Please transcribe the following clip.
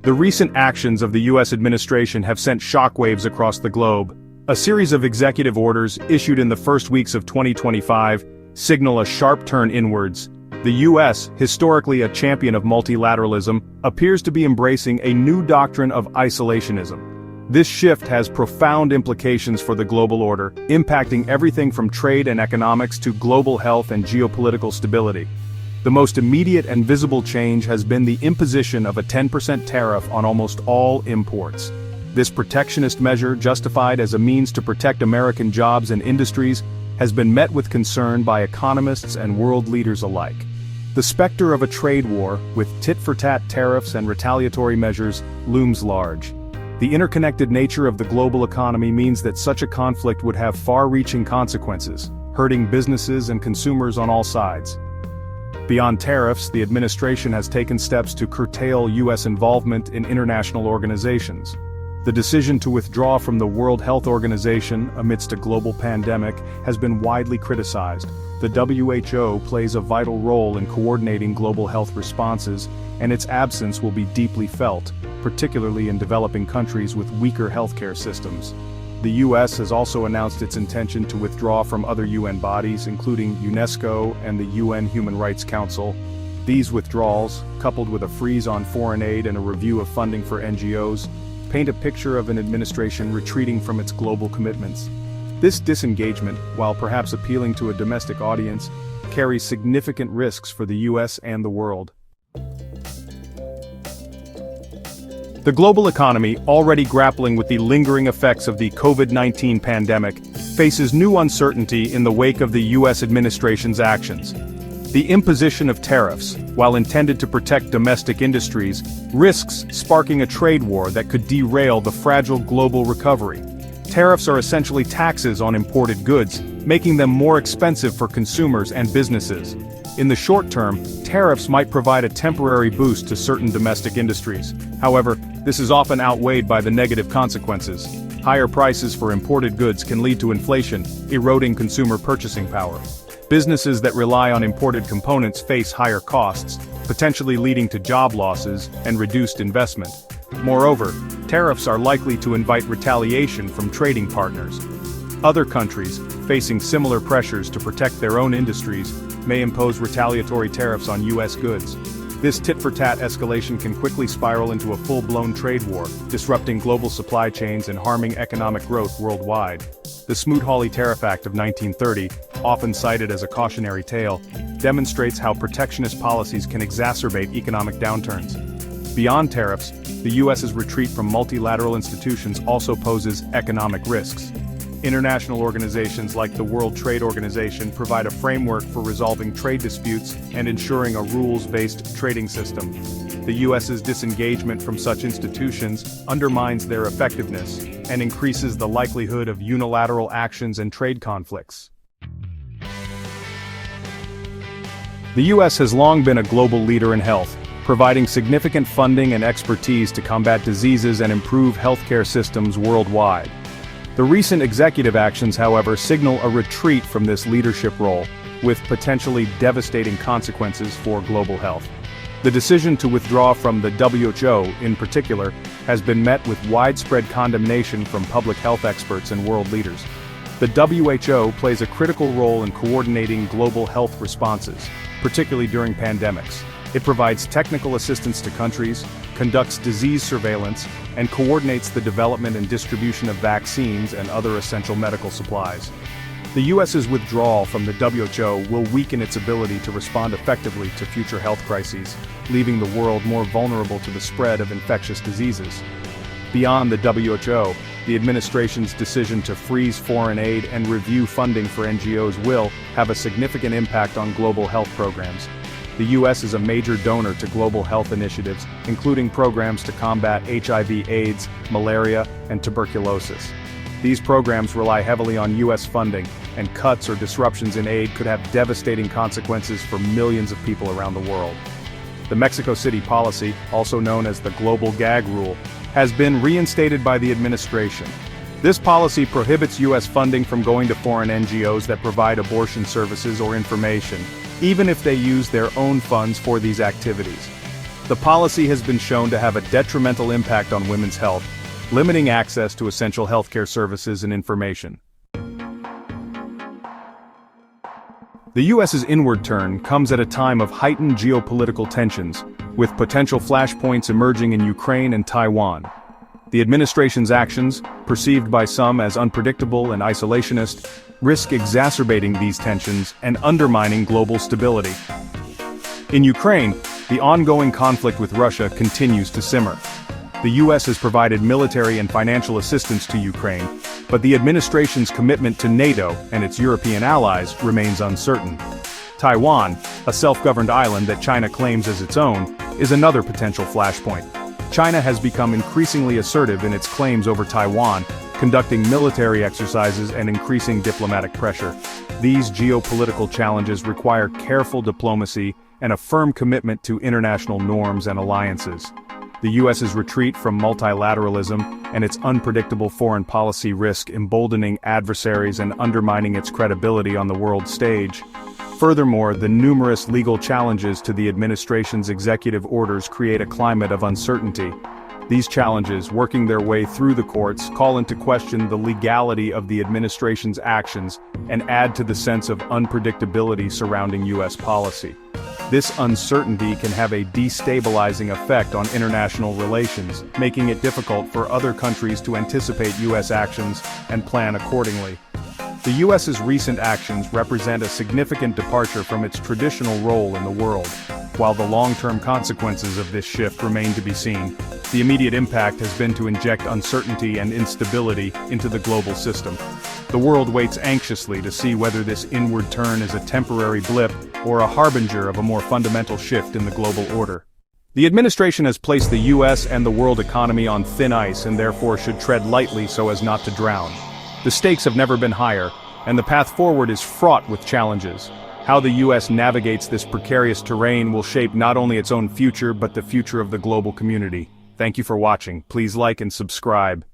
The recent actions of the U.S. administration have sent shockwaves across the globe. A series of executive orders issued in the first weeks of 2025 signal a sharp turn inwards. The U.S., historically a champion of multilateralism, appears to be embracing a new doctrine of isolationism. This shift has profound implications for the global order, impacting everything from trade and economics to global health and geopolitical stability. The most immediate and visible change has been the imposition of a 10% tariff on almost all imports. This protectionist measure, justified as a means to protect American jobs and industries, has been met with concern by economists and world leaders alike. The specter of a trade war, with tit-for-tat tariffs and retaliatory measures, looms large. The interconnected nature of the global economy means that such a conflict would have far-reaching consequences, hurting businesses and consumers on all sides. Beyond tariffs, the administration has taken steps to curtail U.S. involvement in international organizations. The decision to withdraw from the World Health Organization amidst a global pandemic has been widely criticized. The WHO plays a vital role in coordinating global health responses, and its absence will be deeply felt, particularly in developing countries with weaker healthcare systems. The U.S. has also announced its intention to withdraw from other UN bodies, including UNESCO and the UN Human Rights Council. These withdrawals, coupled with a freeze on foreign aid and a review of funding for NGOs, paint a picture of an administration retreating from its global commitments. This disengagement, while perhaps appealing to a domestic audience, carries significant risks for the U.S. and the world. The global economy, already grappling with the lingering effects of the COVID-19 pandemic, faces new uncertainty in the wake of the U.S. administration's actions. The imposition of tariffs, while intended to protect domestic industries, risks sparking a trade war that could derail the fragile global recovery. Tariffs are essentially taxes on imported goods, making them more expensive for consumers and businesses. In the short term, tariffs might provide a temporary boost to certain domestic industries. However, this is often outweighed by the negative consequences. Higher prices for imported goods can lead to inflation, eroding consumer purchasing power. Businesses that rely on imported components face higher costs, potentially leading to job losses and reduced investment. Moreover, tariffs are likely to invite retaliation from trading partners. Other countries, facing similar pressures to protect their own industries, may impose retaliatory tariffs on U.S. goods. This tit-for-tat escalation can quickly spiral into a full-blown trade war, disrupting global supply chains and harming economic growth worldwide. The Smoot-Hawley Tariff Act of 1930, often cited as a cautionary tale, demonstrates how protectionist policies can exacerbate economic downturns. Beyond tariffs, the U.S.'s retreat from multilateral institutions also poses economic risks. International organizations like the World Trade Organization provide a framework for resolving trade disputes and ensuring a rules-based trading system. The U.S.'s disengagement from such institutions undermines their effectiveness and increases the likelihood of unilateral actions and trade conflicts. The U.S. has long been a global leader in health, providing significant funding and expertise to combat diseases and improve healthcare systems worldwide. The recent executive actions, however, signal a retreat from this leadership role, with potentially devastating consequences for global health. The decision to withdraw from the WHO, in particular, has been met with widespread condemnation from public health experts and world leaders. The WHO plays a critical role in coordinating global health responses, particularly during pandemics. It provides technical assistance to countries, conducts disease surveillance, and coordinates the development and distribution of vaccines and other essential medical supplies. The U.S.'s withdrawal from the WHO will weaken its ability to respond effectively to future health crises, leaving the world more vulnerable to the spread of infectious diseases. Beyond the WHO, the administration's decision to freeze foreign aid and review funding for NGOs will have a significant impact on global health programs. The U.S. is a major donor to global health initiatives, including programs to combat HIV/AIDS, malaria, and tuberculosis. These programs rely heavily on U.S. funding, and cuts or disruptions in aid could have devastating consequences for millions of people around the world. The Mexico City policy, also known as the Global Gag Rule, has been reinstated by the administration. This policy prohibits U.S. funding from going to foreign NGOs that provide abortion services or information, even if they use their own funds for these activities. The policy has been shown to have a detrimental impact on women's health, limiting access to essential healthcare services and information. The U.S.'s inward turn comes at a time of heightened geopolitical tensions, with potential flashpoints emerging in Ukraine and Taiwan. The administration's actions, perceived by some as unpredictable and isolationist, risk exacerbating these tensions and undermining global stability. In Ukraine, the ongoing conflict with Russia continues to simmer. The U.S. has provided military and financial assistance to Ukraine, but the administration's commitment to NATO and its European allies remains uncertain. Taiwan, a self-governed island that China claims as its own, is another potential flashpoint. China has become increasingly assertive in its claims over Taiwan, conducting military exercises and increasing diplomatic pressure. These geopolitical challenges require careful diplomacy and a firm commitment to international norms and alliances. The U.S.'s retreat from multilateralism and its unpredictable foreign policy risk emboldening adversaries and undermining its credibility on the world stage. Furthermore, the numerous legal challenges to the administration's executive orders create a climate of uncertainty. These challenges, working their way through the courts, call into question the legality of the administration's actions and add to the sense of unpredictability surrounding U.S. policy. This uncertainty can have a destabilizing effect on international relations, making it difficult for other countries to anticipate U.S. actions and plan accordingly. The U.S.'s recent actions represent a significant departure from its traditional role in the world. While the long-term consequences of this shift remain to be seen, the immediate impact has been to inject uncertainty and instability into the global system. The world waits anxiously to see whether this inward turn is a temporary blip or a harbinger of a more fundamental shift in the global order. The administration has placed the U.S. and the world economy on thin ice and therefore should tread lightly so as not to drown. The stakes have never been higher, and the path forward is fraught with challenges. How the U.S. navigates this precarious terrain will shape not only its own future but the future of the global community. Thank you for watching. Please like and subscribe.